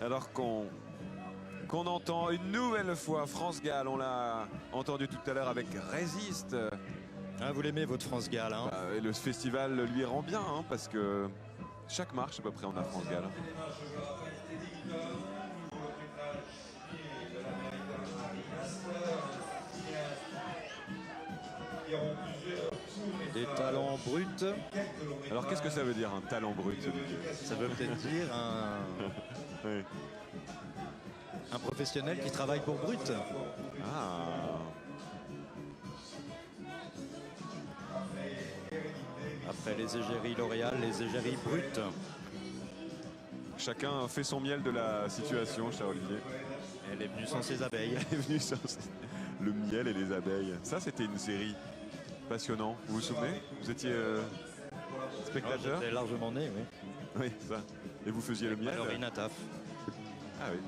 Alors qu'on entend une nouvelle fois France Gall, on l'a entendu tout à l'heure avec Résiste. Ah, vous l'aimez votre France Gall, hein? Et le festival lui rend bien, hein, parce que chaque marche à peu près on a France Gall. Des talents bruts. Alors qu'est-ce que ça veut dire un talent brut, Olivier? Ça veut peut-être dire Oui. un professionnel qui travaille pour Brut. Ah. Après les égéries L'Oréal, les égéries Brut. Chacun fait son miel de la situation, cher Olivier. Elle est venue sans ses abeilles. Elle est venue sans le miel et les abeilles. Ça, c'était une série passionnante. Vous vous souvenez? Vous étiez spectateur? J'étais largement né, oui. Oui, ça. Et vous faisiez le miel? Valérie Nataf. Ah oui.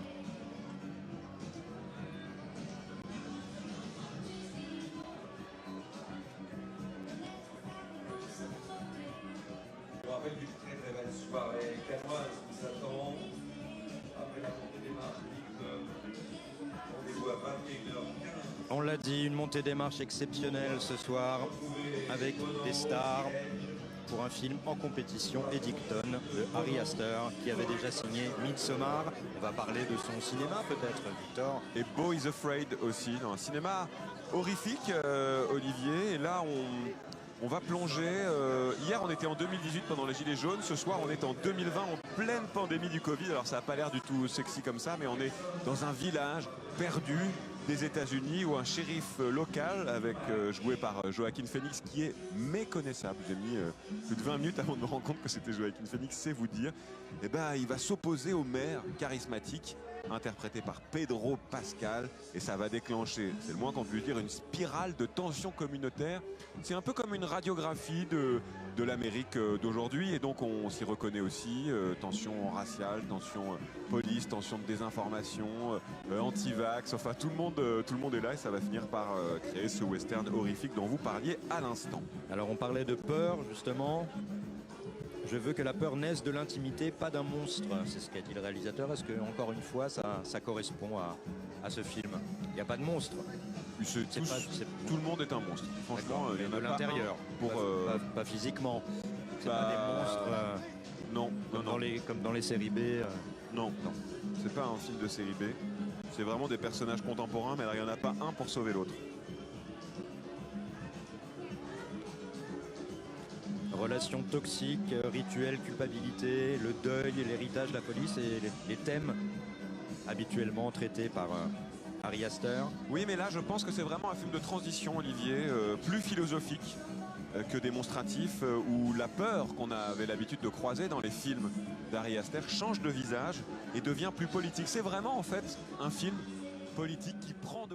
Je vous rappelle d'une très très belle soirée canoise qui s'attend après la montée des marches. Rendez-vous à 21h15. On l'a dit, une montée des marches exceptionnelle ce soir avec des stars pour un film en compétition, Eddington de Harry Astor qui avait déjà signé Midsommar. On va parler de son cinéma peut-être, Victor. Et Beau is Afraid aussi, dans un cinéma horrifique, Olivier. Et là, on va plonger. Hier, on était en 2018 pendant les Gilets jaunes. Ce soir, on est en 2020 en pleine pandémie du Covid. Alors, ça n'a pas l'air du tout sexy comme ça, mais on est dans un village perdu des États-Unis où un shérif local, joué par Joaquin Phoenix, qui est méconnaissable. J'ai mis plus de 20 minutes avant de me rendre compte que c'était Joaquin Phoenix, c'est vous dire. Et ben, il va s'opposer au maire charismatique, interprété par Pedro Pascal, et ça va déclencher, c'est le moins qu'on puisse dire, une spirale de tension communautaire. C'est un peu comme une radiographie de l'Amérique d'aujourd'hui, et donc on s'y reconnaît aussi. Tension raciale, tension police, tension de désinformation, anti-vax, enfin tout le monde est là, et ça va finir par créer ce western horrifique dont vous parliez à l'instant. Alors on parlait de peur justement. Je veux que la peur naisse de l'intimité, pas d'un monstre. C'est ce qu'a dit le réalisateur. Est-ce que, encore une fois, ça correspond à ce film? Il n'y a pas de monstre. Tout le monde est un monstre. Franchement, il y en a de l'intérieur. Pas physiquement. C'est pas des monstres. Non, comme dans les séries B. Non, c'est pas un film de série B. C'est vraiment des personnages contemporains, mais alors il n'y en a pas un pour sauver l'autre. Relations toxiques, rituels, culpabilité, le deuil, l'héritage, la police et les thèmes habituellement traités par Harry Astor. Oui, mais là, je pense que c'est vraiment un film de transition, Olivier, plus philosophique que démonstratif, où la peur qu'on avait l'habitude de croiser dans les films d'Harry Astor change de visage et devient plus politique. C'est vraiment, en fait, un film politique qui prend de